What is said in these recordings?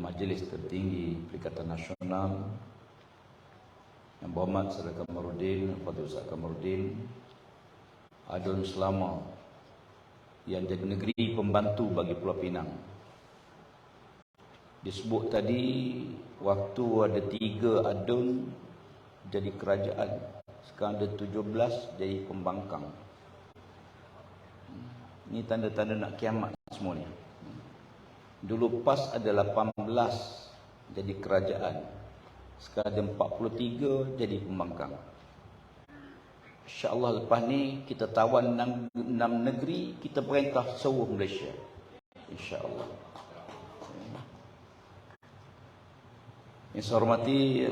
Majlis Tertinggi Perikatan Nasional, Yang Berhormat Saudara Kamarudin, Fadil Ustaz Kamarudin, Adun Selama yang jadi negeri pembantu bagi Pulau Pinang. Disebut tadi waktu ada 3 adun jadi kerajaan, sekarang ada 17 jadi pembangkang. Ini tanda-tanda nak kiamat semuanya. Dulu PAS ada 18 jadi kerajaan, sekarang ada 43 jadi pembangkang. InsyaAllah lepas ni kita tawan 6 negeri, kita perintah seluruh Malaysia, InsyaAllah. Yang saya hormati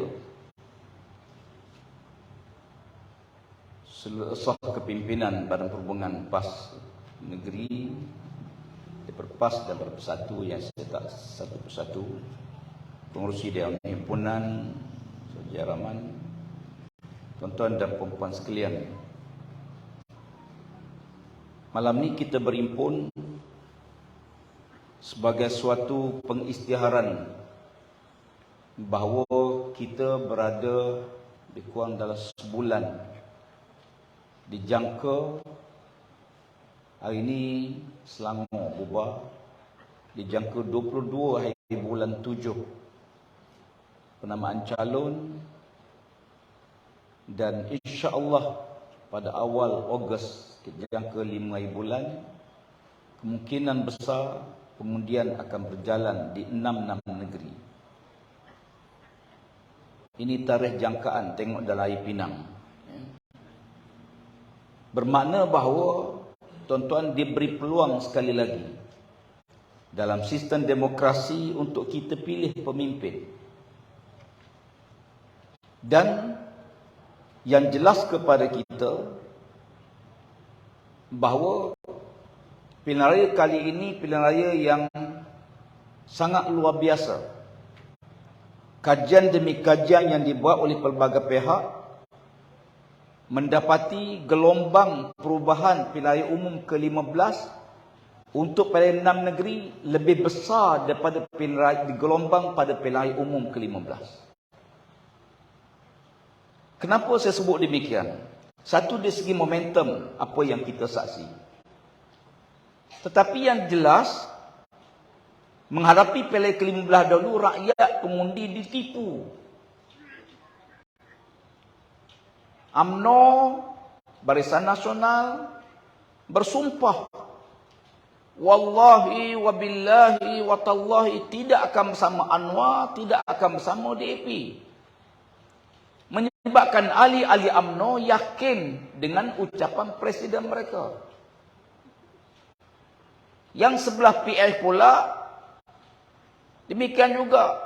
seluruh kepimpinan Badan Perhubungan PAS negeri, daripada PAS dan Bersatu yang saya tak satu persatu, pengurusi Dewan Himpunan, Sejaraman, tuan-tuan dan puan-puan sekalian. Malam ni kita berimpun sebagai suatu pengisytiharan bahawa kita berada lebih kurang dalam sebulan dijangka. Hari ini Selangor bubar, dijangka 22 hari bulan 7 penamaan calon, dan insya-Allah pada awal Ogos kita jangka 5 hari bulan. Kemungkinan besar pengundian akan berjalan di 6 negeri. Ini tarikh jangkaan, tengok dalam air Pinang. Bermakna bahawa tuan-tuan diberi peluang sekali lagi dalam sistem demokrasi untuk kita pilih pemimpin. Dan yang jelas kepada kita bahawa pilihan raya kali ini pilihan raya yang sangat luar biasa. Kajian demi kajian yang dibuat oleh pelbagai pihak mendapati gelombang perubahan pilihan raya umum ke-15 untuk pilihan 6 negeri lebih besar daripada pilihan raya gelombang pada pilihan raya umum ke-15. Kenapa saya sebut demikian? Satu, dari segi momentum apa yang kita saksi. Tetapi yang jelas, menghadapi pilihan ke-15 dahulu, rakyat pengundi ditipu. UMNO, Barisan Nasional bersumpah, wallahi wabillahi watallahi tidak akan bersama Anwar, tidak akan bersama DAP. Menyebabkan ahli-ahli UMNO yakin dengan ucapan presiden mereka. Yang sebelah PL pula demikian juga.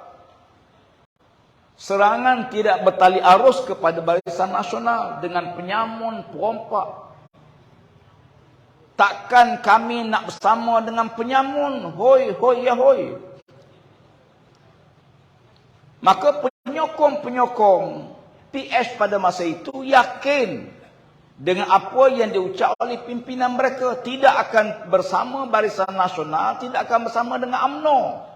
Serangan tidak bertali arus kepada Barisan Nasional dengan penyamun, perompak. Takkan kami nak bersama dengan penyamun, hoi, hoi, ya hoi. Maka penyokong-penyokong PS pada masa itu yakin dengan apa yang diucap oleh pimpinan mereka. Tidak akan bersama Barisan Nasional, tidak akan bersama dengan UMNO.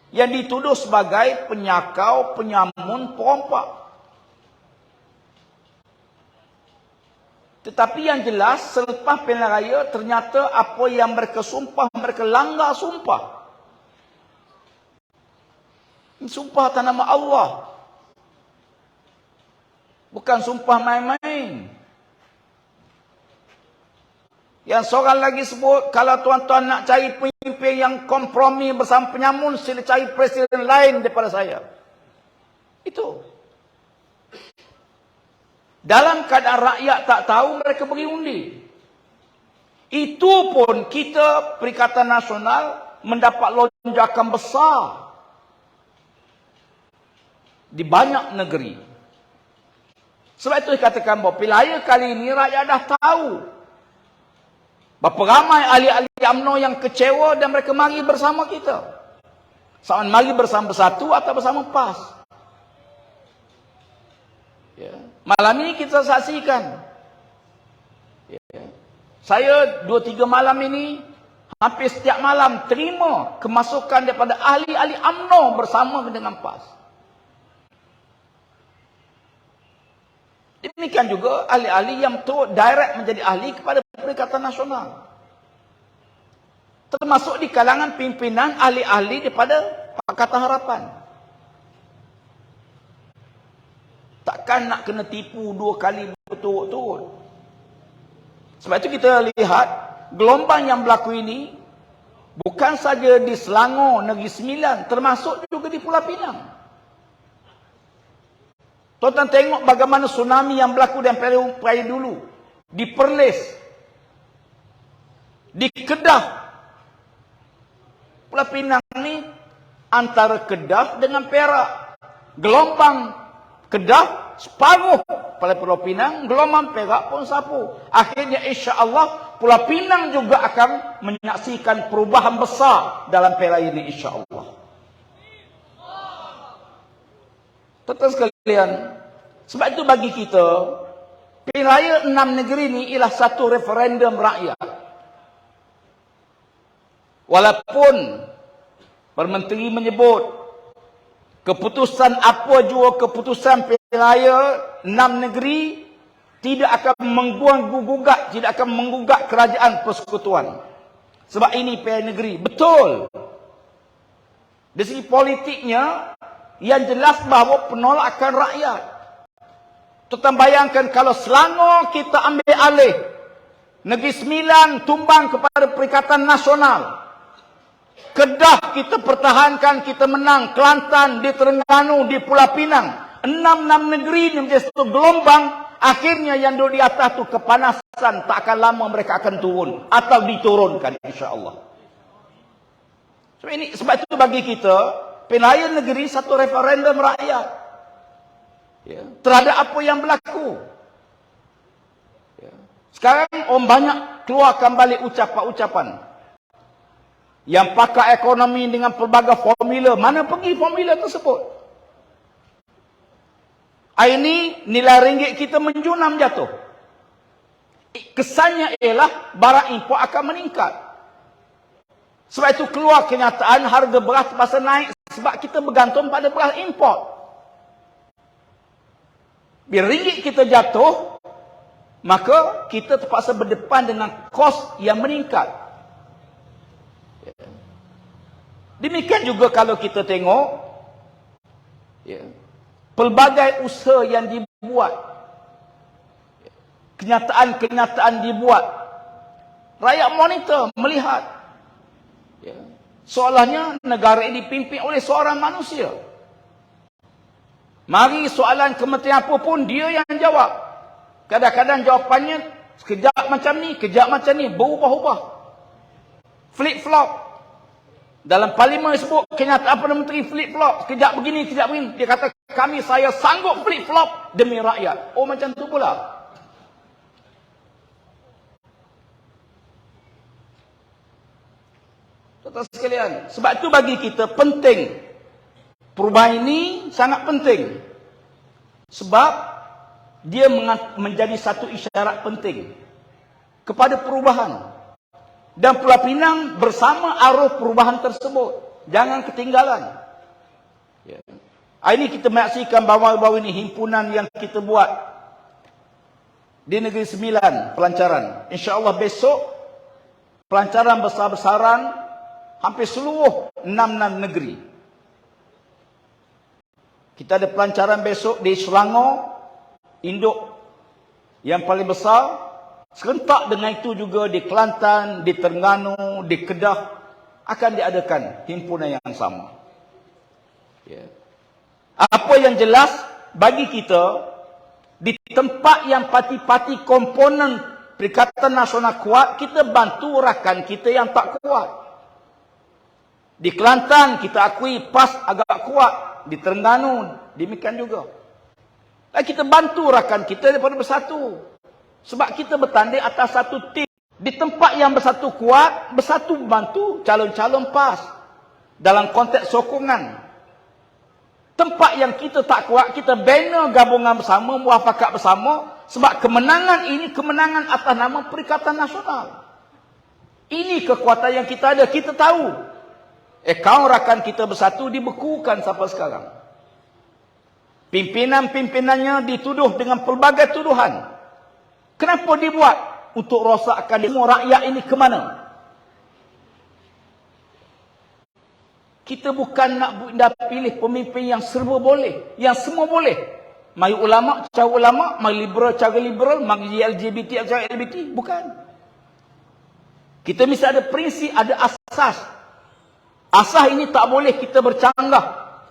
Yang dituduh sebagai penyakau, penyamun, perompak. Tetapi yang jelas, selepas pilihan raya, ternyata apa yang mereka sumpah, mereka langgar sumpah. Ini sumpah atas nama Allah. Bukan sumpah main-main. Yang seorang lagi sebut, kalau tuan-tuan nak cari pemimpin yang kompromi bersama penyamun, sila cari presiden lain daripada saya. Itu. Dalam keadaan rakyat tak tahu, mereka beri undi. Itu pun kita, Perikatan Nasional, mendapat lonjakan besar di banyak negeri. Sebab itu dikatakan bahawa pilihan raya kali ini rakyat dah tahu berapa ramai ahli-ahli UMNO yang kecewa dan mereka mari bersama kita. Sama mari bersama Bersatu atau bersama PAS. Ya. Malam ini kita saksikan. Ya. Saya 2-3 malam ini hampir setiap malam terima kemasukan daripada ahli-ahli UMNO bersama dengan PAS. Demikian juga ahli-ahli yang direct menjadi ahli kepada Perikatan Nasional. Termasuk di kalangan pimpinan ahli-ahli daripada Pakatan Harapan. Takkan nak kena tipu 2 kali berturut-turut. Sebab itu kita lihat gelombang yang berlaku ini bukan saja di Selangor, Negeri Sembilan, termasuk juga di Pulau Pinang. Tuan-tuan tengok bagaimana tsunami yang berlaku dan peraya dulu. Di Perlis, di Kedah. Pulau Pinang ni antara Kedah dengan Perak. Gelombang Kedah separuh pada Pulau Pinang, gelombang Perak pun sapu. Akhirnya insya-Allah Pulau Pinang juga akan menyaksikan perubahan besar dalam peraya ini insya-Allah. Tuan-tuan sekalian, sebab itu bagi kita peraya 6 negeri ini ialah satu referendum rakyat. Walaupun Permenteri menyebut keputusan apa jua keputusan peraya 6 negeri tidak akan menggugat, tidak akan menggugat kerajaan persekutuan. Sebab ini peraya negeri. Betul. Dari segi politiknya, yang jelas bahawa penolakan rakyat. Tuan bayangkan kalau Selangor kita ambil alih, Negeri Sembilan tumbang kepada Perikatan Nasional, Kedah kita pertahankan, kita menang, Kelantan, di Terengganu, di Pulau Pinang, 6 negeri ini menjadi satu gelombang. Akhirnya yang di atas tu kepanasan, tak akan lama mereka akan turun atau diturunkan insya-Allah. Sebab itu bagi kita peraya negeri satu referendum rakyat, ya, terhadap apa yang berlaku. Ya. Sekarang orang banyak keluarkan balik ucapan-ucapan yang pakar ekonomi dengan pelbagai formula. Mana pergi formula tersebut? Hari ini nilai ringgit kita menjunam jatuh. Kesannya ialah barang import akan meningkat. Sebab itu keluar kenyataan harga beras terpaksa naik sebab kita bergantung pada beras import. Bila ringgit kita jatuh, maka kita terpaksa berdepan dengan kos yang meningkat. Demikian juga kalau kita tengok, ya, pelbagai usaha yang dibuat, kenyataan-kenyataan dibuat, rakyat monitor, melihat, ya, seolahnya negara ini dipimpin oleh seorang manusia. Mari soalan kementerian apa pun dia yang jawab. Kadang-kadang jawapannya sekejap macam ni, kejap macam ni, berubah-ubah, flip-flop. Dalam parlimen sebut kenyataan Perdana Menteri flip-flop. Sekejap begini, sekejap begini. Dia kata, saya sanggup flip-flop demi rakyat. Oh, macam tu pula. Tuan-tuan sekalian, sebab itu bagi kita penting. Perubahan ini sangat penting. Sebab dia menjadi satu isyarat penting kepada perubahan. Dan Pulau Pinang bersama arus perubahan tersebut. Jangan ketinggalan. Ya. Hari ini kita menyaksikan bahawa ini himpunan yang kita buat di Negeri Sembilan, pelancaran. InsyaAllah besok, pelancaran besar-besaran hampir seluruh 6 negeri. Kita ada pelancaran besok di Selangor, induk yang paling besar. Serentak dengan itu juga di Kelantan, di Terengganu, di Kedah akan diadakan himpunan yang sama. Ya. Apa yang jelas bagi kita, di tempat yang parti-parti komponen Perikatan Nasional kuat, kita bantu rakan kita yang tak kuat. Di Kelantan kita akui PAS agak kuat, di Terengganu demikian juga. Dan kita bantu rakan kita daripada bersatu. Sebab kita bertanding atas satu tim. Di tempat yang bersatu kuat, bersatu membantu calon-calon PAS. Dalam konteks sokongan. Tempat yang kita tak kuat, kita bina gabungan bersama, muafakat bersama. Sebab kemenangan ini kemenangan atas nama Perikatan Nasional. Ini kekuatan yang kita ada. Kita tahu. Akaun rakan kita bersatu dibekukan sampai sekarang. Pimpinan-pimpinannya dituduh dengan pelbagai tuduhan. Kenapa dibuat? Untuk rosakkan semua rakyat ini ke mana? Kita bukan nak pilih pemimpin yang serba boleh. Yang semua boleh. Mari ulama cara ulama, mari liberal cara liberal, mari LGBT cara LGBT. Bukan. Kita mesti ada prinsip, ada asas. Asas ini tak boleh kita bercanggah.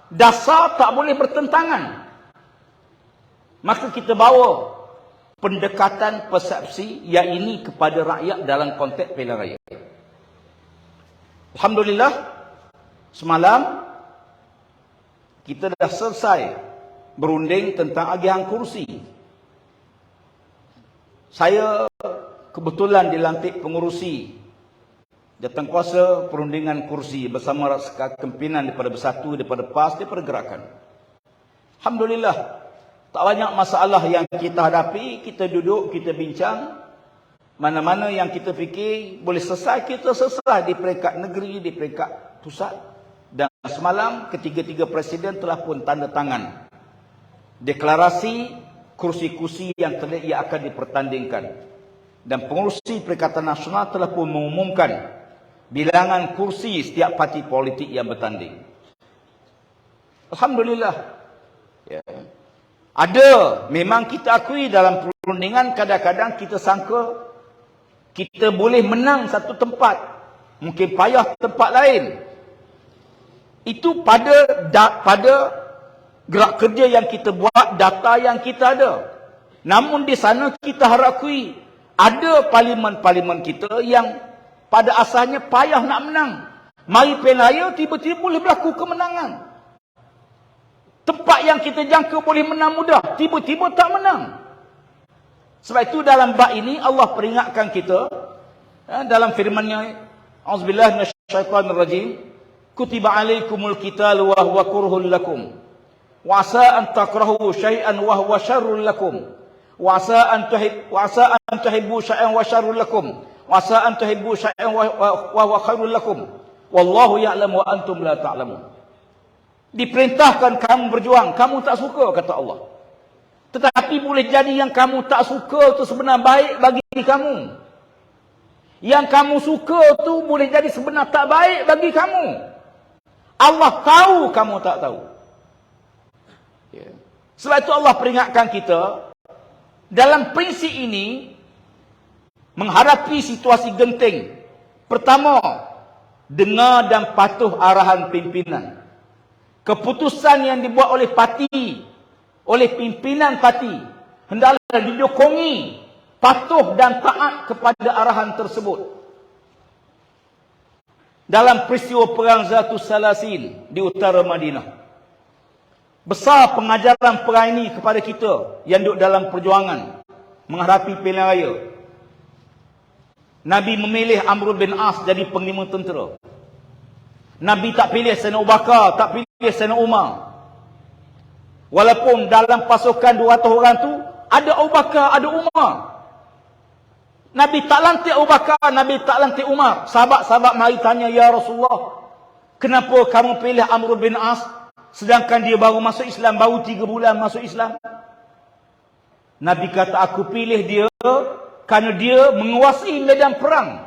Dasar tak boleh bertentangan. Maka kita bawa pendekatan persepsi yang ini kepada rakyat dalam konteks pilihan raya. Alhamdulillah, semalam kita dah selesai berunding tentang agihan kursi. Saya kebetulan dilantik pengurusi jawatankuasa perundingan kursi bersama rakan pimpinan daripada Bersatu, daripada PAS, daripada Gerakan. Alhamdulillah, tak banyak masalah yang kita hadapi. Kita duduk, kita bincang. Mana-mana yang kita fikir boleh selesai, kita selesai di peringkat negeri, di peringkat pusat. Dan semalam ketiga-tiga presiden telah pun tanda tangan deklarasi kursi-kursi yang akan dipertandingkan. Dan pengurusi Perikatan Nasional telah pun mengumumkan bilangan kursi setiap parti politik yang bertanding. Alhamdulillah. Ya. Ada, memang kita akui dalam perundingan kadang-kadang kita sangka kita boleh menang satu tempat, mungkin payah tempat lain. Itu pada gerak kerja yang kita buat, data yang kita ada. Namun di sana kita harap akui ada parlimen-parlimen kita yang pada asalnya payah nak menang. Mari pilihan raya tiba-tiba boleh berlaku kemenangan. Tempat yang kita jangka boleh menang mudah, tiba-tiba tak menang. Sebab itu dalam bab ini Allah peringatkan kita dalam firman-Nya, Auzubillahi minasyaitonirrajim, kutiba alaikumul qitalu wa huwa kurhul lakum wa asa an takrahu syai'an wa huwa syarrul lakum wa asa an tuhibbu syai'an wa syarrul lakum wa asa an tuhibbu syai'an wa huwa khairul lakum wallahu ya'lamu wa antum la ta'lamun. Diperintahkan kamu berjuang, kamu tak suka, kata Allah. Tetapi boleh jadi yang kamu tak suka itu sebenarnya baik bagi kamu. Yang kamu suka itu boleh jadi sebenarnya tak baik bagi kamu. Allah tahu, kamu tak tahu. Ya. Sebab itu Allah peringatkan kita, dalam prinsip ini, menghadapi situasi genting. Pertama, dengar dan patuh arahan pimpinan. Keputusan yang dibuat oleh parti, oleh pimpinan parti, hendaklah didokongi, patuh dan taat kepada arahan tersebut. Dalam peristiwa perang Zatus Salasin di utara Madinah, besar pengajaran perang ini kepada kita yang duduk dalam perjuangan menghadapi pilihan raya. Nabi memilih Amr bin As jadi panglima tentera. Nabi tak pilih Sayyidina Abu Bakar, tak pilih Sayyidina Umar. Walaupun dalam pasukan 200 orang tu ada Abu Bakar, ada Umar. Nabi tak lantik Abu Bakar, Nabi tak lantik Umar. Sahabat-sahabat mari tanya, ya Rasulullah, kenapa kamu pilih Amr bin As sedangkan dia baru masuk Islam, baru 3 bulan masuk Islam? Nabi kata, aku pilih dia kerana dia menguasai medan perang.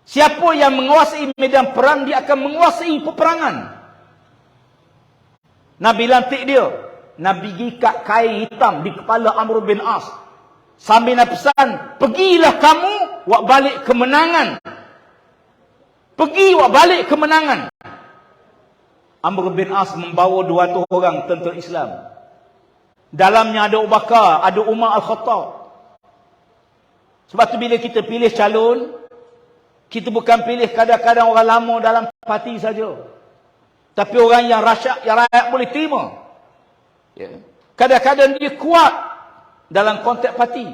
Siapa yang menguasai medan perang, dia akan menguasai peperangan. Nabi lantik dia. Nabi gikat kain hitam di kepala Amr bin As. Sambil nak pesan, pergilah kamu, wak balik kemenangan. Pergi, wak balik kemenangan. Amr bin As membawa 200 orang tentera Islam. Dalamnya ada Abu Bakar, ada Umar Al-Khattab. Sebab tu bila kita pilih calon, kita bukan pilih kadang-kadang orang lama dalam parti saja. Tapi orang yang rakyat boleh terima. Ya. Kadang-kadang dia kuat dalam konteks parti.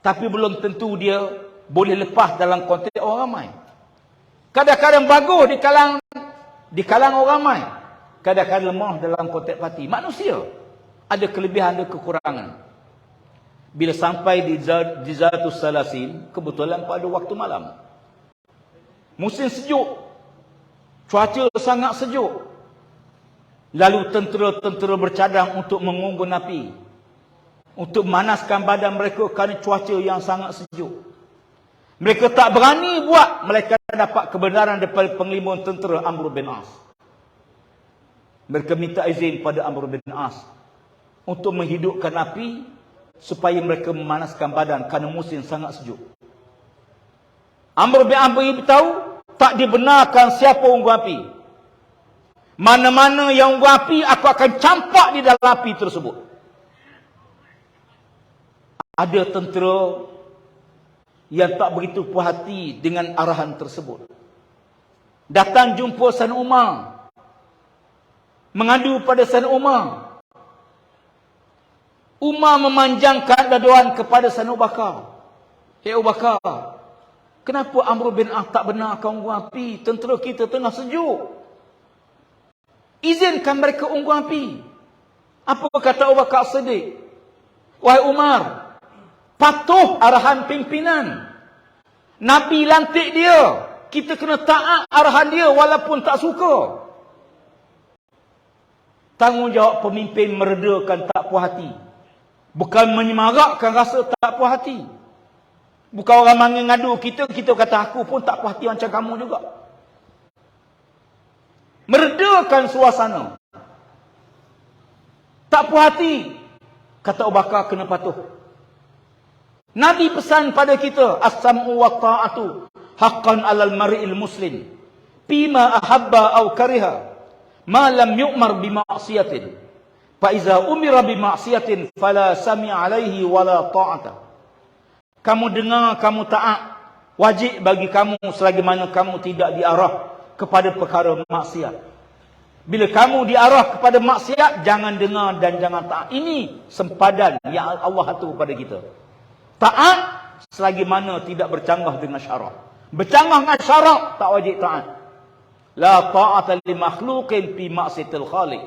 Tapi belum tentu dia boleh lepas dalam konteks orang ramai. Kadang-kadang bagus di kalangan orang ramai. Kadang-kadang lemah dalam konteks parti. Manusia ada kelebihan, ada kekurangan. Bila sampai di Zatus Salasin, kebetulan pada waktu malam. Musim sejuk. Cuaca sangat sejuk. Lalu tentera-tentera bercadang untuk mengunggun api. Untuk memanaskan badan mereka kerana cuaca yang sangat sejuk. Mereka tak berani buat. Mereka dapat kebenaran daripada panglima tentera Amr bin As. Mereka minta izin pada Amr bin As untuk menghidupkan api supaya mereka memanaskan badan kerana musim sangat sejuk. Amr bin As beritahu tak dibenarkan siapa unggun api. Mana-mana yang unggun api, aku akan campak di dalam api tersebut. Ada tentera yang tak begitu puas hati dengan arahan tersebut. Datang jumpa Sayyidina Umar. Mengadu pada Sayyidina Umar. Umar memanjangkan daduan kepada Sayyidina Abu Bakar. Hei Abu Bakar, kenapa Amr bin As tak benarkan unggun api? Tentera kita tengah sejuk. Izinkan mereka unggun api. Apa kata Abu Bakar Siddiq? Wahai Umar, patuh arahan pimpinan. Nabi lantik dia. Kita kena taat arahan dia walaupun tak suka. Tanggungjawab pemimpin meredakan tak puas hati. Bukan menyemarakkan rasa tak puas hati. Bukan orang manggil ngadu kita, kita kata aku pun tak puas hati macam kamu juga. Meredakan suasana. Tak puas hati. Kata Abu Bakar kena patuh. Nabi pesan pada kita, as-sam'u wa ta'atu haqqan 'alal mar'il muslim bima ahabba aw kariha ma lam yu'mar bi ma'siyatin fa iza umira bi ma'siyatin fala sami'a 'alaihi wala ta'ata. Kamu dengar, kamu taat, wajib bagi kamu selagi mana kamu tidak diarah kepada perkara maksiat. Bila kamu diarah kepada maksiat, jangan dengar dan jangan taat. Ini sempadan yang Allah atur pada kita. Taat selagi mana tidak bercanggah dengan syarak. Bercanggah dengan syarak, tak wajib taat. La ta'ata li makhluqin fi ma'siyatil khaliq.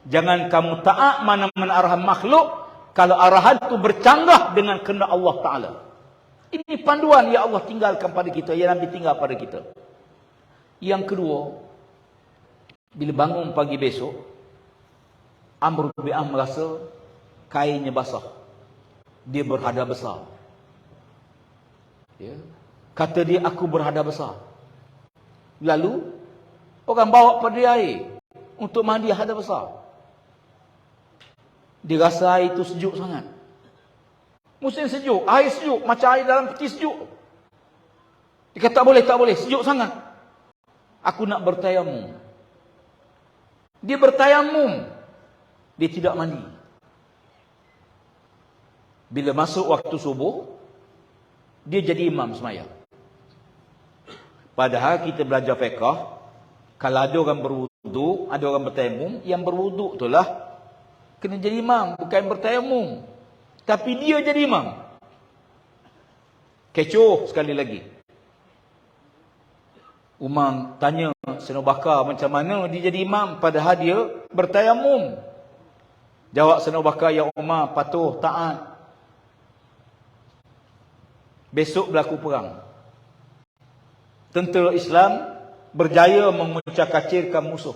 Jangan kamu taat mana-mana arahan makhluk kalau arahan itu bercanggah dengan kehendak Allah Ta'ala. Ini panduan yang Allah tinggalkan pada kita, yang Nabi tinggal pada kita. Yang kedua, bila bangun pagi besok, Amr bin As merasa kainnya basah. Dia berhada besar. Ya. Kata dia, aku berhada besar. Lalu, orang bawa pada dia air untuk mandi hada besar. Dia rasa air itu sejuk sangat. Musim sejuk, air sejuk, macam air dalam peti sejuk. Dia kata, tak boleh, sejuk sangat. Aku nak bertayamum. Dia bertayamum. Dia tidak mandi. Bila masuk waktu subuh, dia jadi imam sembahyang. Padahal kita belajar fiqh, kalau ada orang berwuduk, ada orang bertayamum, yang berwuduk itulah kena jadi imam, bukan bertayamum. Tapi dia jadi imam. Kecoh sekali lagi. Umar tanya Sayyidina Abu Bakar macam mana dia jadi imam padahal dia bertayamum. Jawab Sayyidina Abu Bakar, ya Umar, patuh, taat. Besok berlaku perang. Tentera Islam berjaya memecah-kacirkan musuh.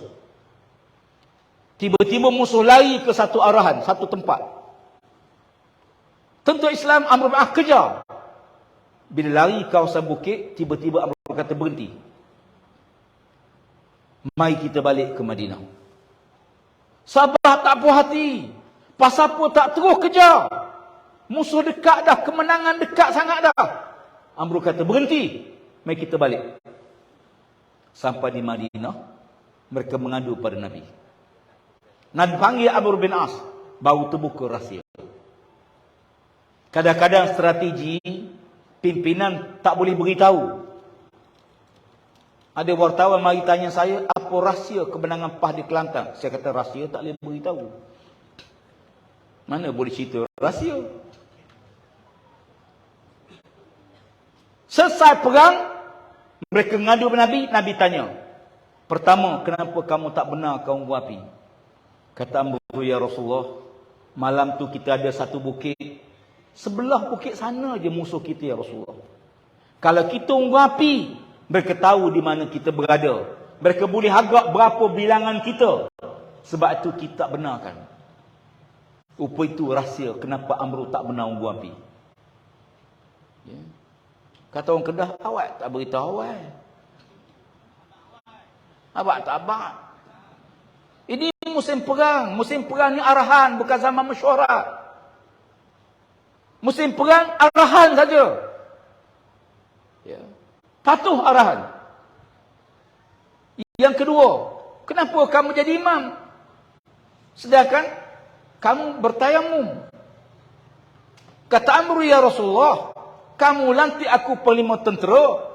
Tiba-tiba musuh lari ke satu arahan, satu tempat. Tentera Islam Amr bin As kejar. Bila lari kawasan bukit, tiba-tiba Amr kata berhenti. Mari kita balik ke Madinah. Sahabat tak puas hati. Pasal apa tak terus kejar? Musuh dekat dah, kemenangan dekat sangat dah. Amr kata berhenti. Mari kita balik. Sampai di Madinah, mereka mengadu pada Nabi. Nabi panggil Amr bin As, baru terbuka rahsia. Kadang-kadang strategi pimpinan tak boleh beritahu. Ada wartawan mari tanya saya, apa rahsia kemenangan PAS di Kelantan? Saya kata rahsia tak boleh beritahu. Mana boleh cerita rahsia? Selesai perang, mereka mengadu kepada Nabi. Nabi tanya, pertama, kenapa kamu tak benar kau unggun api? Kata Amr, ya Rasulullah, malam tu kita ada satu bukit Sebelah bukit sana je musuh kita ya Rasulullah. Kalau kita unggun api, mereka tahu di mana kita berada. Mereka boleh agak berapa bilangan kita. Sebab itu kita benarkan. Rupa itu rahsia kenapa Amru tak benar unggun api. Ya. Kata orang Kedah, awak tak beritahu awak. Awak tak abang. Ini musim perang. Musim perang ni arahan, bukan zaman mesyuarat. Musim perang, arahan saja. Ya. Patuh arahan. Yang kedua, kenapa kamu jadi imam? Sedangkan kamu bertayamum. Kata Amru, ya Rasulullah, kamu lantik aku panglima tentera.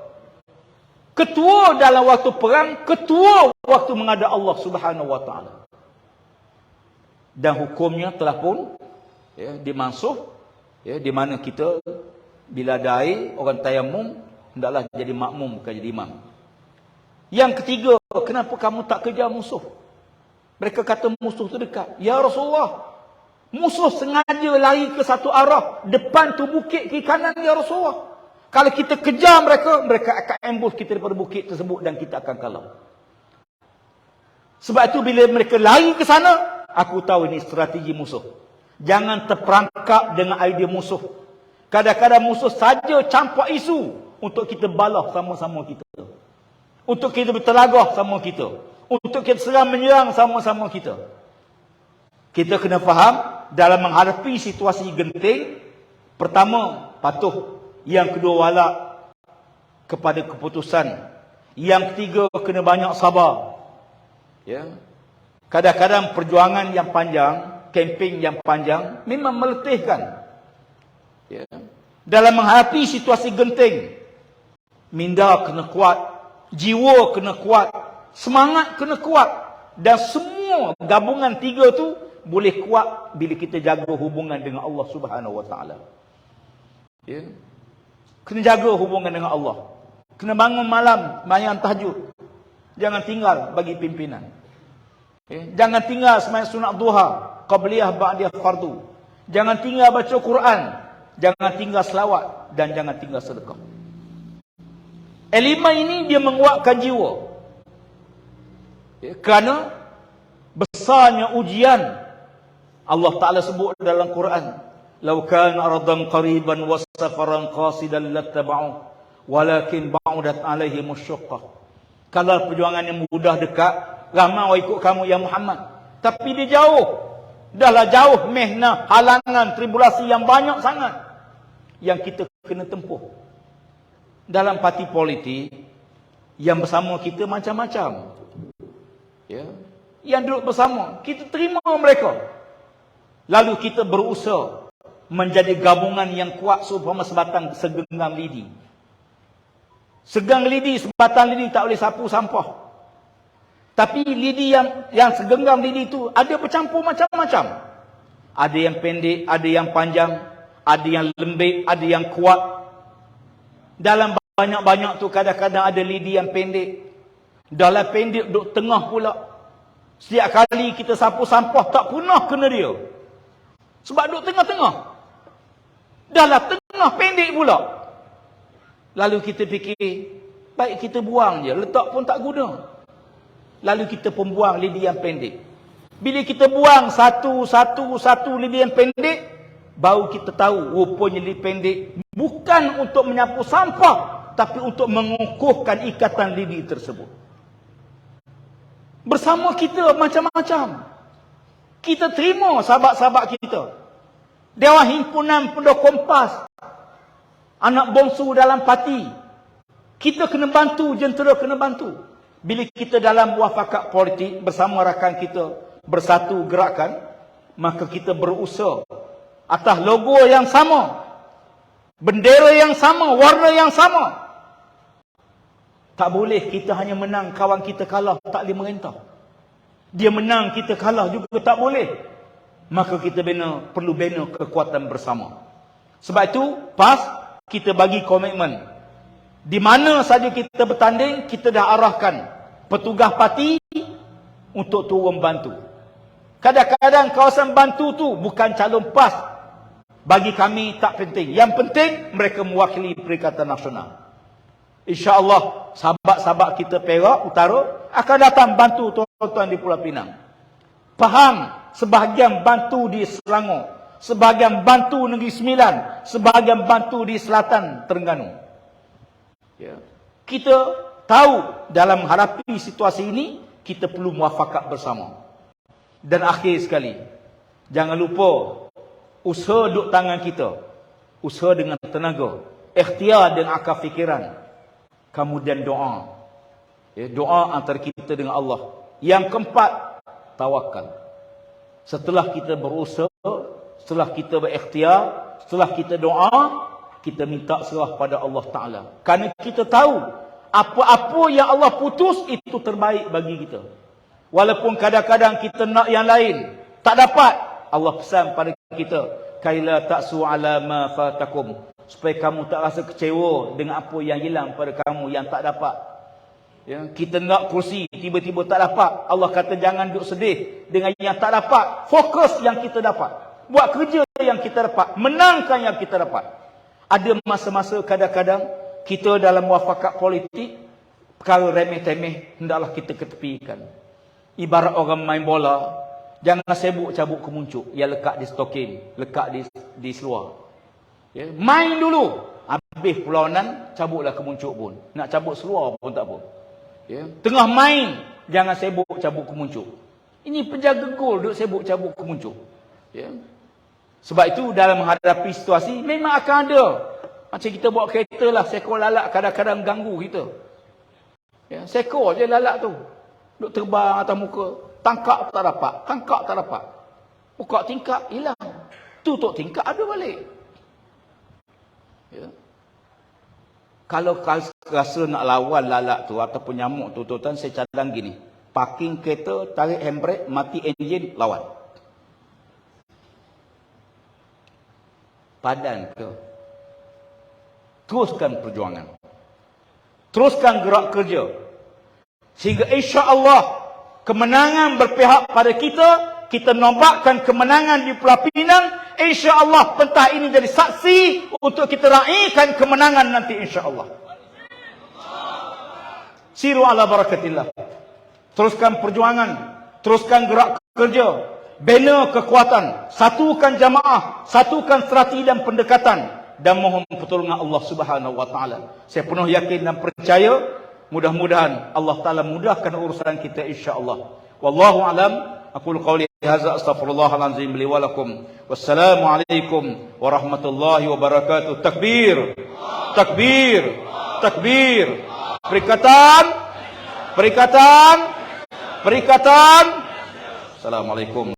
Ketua dalam waktu perang, ketua waktu menghadap Allah Subhanahu wa taala. Dan hukumnya telah pun dimansuh, di mana kita bila ada air, orang tayamum hendaklah jadi makmum, bukan jadi imam. Yang ketiga, kenapa kamu tak kejar musuh? Mereka kata musuh tu dekat. Ya Rasulullah, musuh sengaja lari ke satu arah, depan tu bukit, kiri kanan ya Rasulullah. Kalau kita kejar mereka, mereka akan ambush kita daripada bukit tersebut dan kita akan kalah. Sebab itu bila mereka lari ke sana, aku tahu ini strategi musuh. Jangan terperangkap dengan idea musuh. Kadang-kadang musuh saja campak isu untuk kita balah sama-sama kita. Untuk kita bertelagah sama kita. Untuk kita serang menyerang sama-sama kita. Kita kena faham dalam menghadapi situasi genting, pertama, patuh. Yang kedua, walak kepada keputusan. Yang ketiga, kena banyak sabar. Ya. Kadang-kadang perjuangan yang panjang, kempen yang panjang memang meletihkan. Ya. Dalam menghadapi situasi genting, minda kena kuat, jiwa kena kuat, semangat kena kuat, dan semua gabungan tiga tu boleh kuat bila kita jaga hubungan dengan Allah Subhanahu wa taala. Ya. Kena jaga hubungan dengan Allah. Kena bangun malam, sembahyang tahajud. Jangan tinggal bagi pimpinan. Ya. Jangan tinggal sembahyang sunat duha, qabliyah ba'diyah fardu. Jangan tinggal baca Quran, jangan tinggal selawat, dan jangan tinggal sedekah. Elemen ini dia menguatkan jiwa. Ya, kerana besarnya ujian. Allah Ta'ala sebut dalam Quran, "Lau kana ardan qariban wa safaran qasidan lattaba'u, walakin ba'udat 'alaihim asy-syaqqah." Kalau perjuangan yang mudah dekat, ramai orang ikut kamu ya Muhammad. Tapi dia jauh. Dahlah jauh mihnah, halangan, tribulasi yang banyak sangat yang kita kena tempuh. Dalam parti politik yang bersama kita macam-macam. Ya. Yang duduk bersama, kita terima mereka. Lalu kita berusaha menjadi gabungan yang kuat seumpama sebatang segenggam lidi. Segang lidi, sebatang lidi tak boleh sapu sampah. Tapi lidi yang segenggam lidi itu ada bercampur macam-macam. Ada yang pendek, ada yang panjang, ada yang lembek, ada yang kuat. Dalam banyak-banyak tu kadang-kadang ada lidi yang pendek. Dalam pendek duduk tengah pula. Setiap kali kita sapu sampah tak pernah kena dia. Sebab duduk tengah-tengah. Dalam tengah pendek pula. Lalu kita fikir, baik kita buang je, letak pun tak guna. Lalu kita pun buang lidi yang pendek. Bila kita buang satu lidi yang pendek, baru kita tahu rupanya lidi pendek bukan untuk menyapu sampah, tapi untuk mengukuhkan ikatan lidi tersebut. Bersama kita macam-macam. Kita terima sahabat-sahabat kita. Dewan Himpunan Penduduk Kompas, anak bongsu dalam parti. Kita kena bantu, jentera kena bantu. Bila kita dalam muafakat politik bersama rakan kita bersatu gerakan, maka kita berusaha atas logo yang sama, bendera yang sama, warna yang sama. Tak boleh kita hanya menang, kawan kita kalah, tak boleh merentah. Dia menang, kita kalah juga tak boleh. Maka kita perlu bina kekuatan bersama. Sebab itu, kita bagi komitmen. Di mana saja kita bertanding, kita dah arahkan petugas parti untuk turun bantu. Kadang-kadang kawasan bantu tu bukan calon PAS. Bagi kami tak penting. Yang penting mereka mewakili Perikatan Nasional. InsyaAllah sahabat-sahabat kita Perak Utara akan datang bantu tuan-tuan di Pulau Pinang. Pahang sebahagian bantu di Selangor, sebahagian bantu Negeri Sembilan, sebahagian bantu di Selatan Terengganu. Ya. Kita tahu dalam menghadapi situasi ini kita perlu muafakat bersama. Dan akhir sekali, jangan lupa usaha duk tangan kita, usaha dengan tenaga, ikhtiar dan akal fikiran, kemudian doa. Ya, doa antara kita dengan Allah. Yang keempat, tawakal. Setelah kita berusaha, setelah kita berikhtiar, setelah kita doa, kita minta serah pada Allah Ta'ala. Kerana kita tahu apa-apa yang Allah putus itu terbaik bagi kita. Walaupun kadang-kadang kita nak yang lain, tak dapat, Allah pesan pada kita, kaila ta'su ala ma fatakum, supaya kamu tak rasa kecewa dengan apa yang hilang pada kamu yang tak dapat. Ya, kita nak kursi tiba-tiba tak dapat, Allah kata jangan duk sedih dengan yang tak dapat. Fokus yang kita dapat, buat kerja yang kita dapat, menangkan yang kita dapat. Ada masa-masa kadang-kadang kita dalam muafakat politik, perkara remeh-temeh hendaklah kita ketepikan. Ibarat orang main bola, jangan sibuk cabut kemuncuk yang lekat di stokin, lekat di seluar. Ya, main dulu, habis perlawanan cabutlah kemuncuk pun. Nak cabut seluar pun tak apa. Ya, tengah main jangan sibuk cabut kemuncuk. Ini penjaga gol duk sibuk cabut kemuncuk. Ya. Sebab itu dalam menghadapi situasi memang akan ada. Macam kita bawa kereta lah, seekor lalat kadang-kadang ganggu kita. Ya, seekor je lalat tu. Duk terbang atas muka. Tangkap tak dapat, tangkap tak dapat. Buka tingkap, hilang. Tutup tingkap, ada balik. Ya. Kalau rasa nak lawan lalat tu ataupun nyamuk tu, tuan-tuan, saya cadang gini. Parking kereta, tarik handbrake, mati enjin, lawan. Padan ke? Teruskan perjuangan. Teruskan gerak kerja. Sehingga insya-Allah kemenangan berpihak pada kita. Kita nombakkan kemenangan di Pulau Pinang. InsyaAllah pentah ini jadi saksi untuk kita raikan kemenangan nanti insyaAllah. Siru ala barakatillah. Teruskan perjuangan. Teruskan gerak kerja. Bina kekuatan. Satukan jamaah. Satukan strategi dan pendekatan. Dan mohon pertolongan Allah Subhanahu Wa Taala. Saya penuh yakin dan percaya. Mudah-mudahan Allah Ta'ala mudahkan urusan kita insyaAllah. Wallahu alam. Aqul qawli hadza astaghfirullahalazim li wa lakum. Wassalamualaikum warahmatullahi wabarakatuh. Takbir. Takbir. Takbir. Perikatan. Perikatan. Perikatan. Assalamualaikum.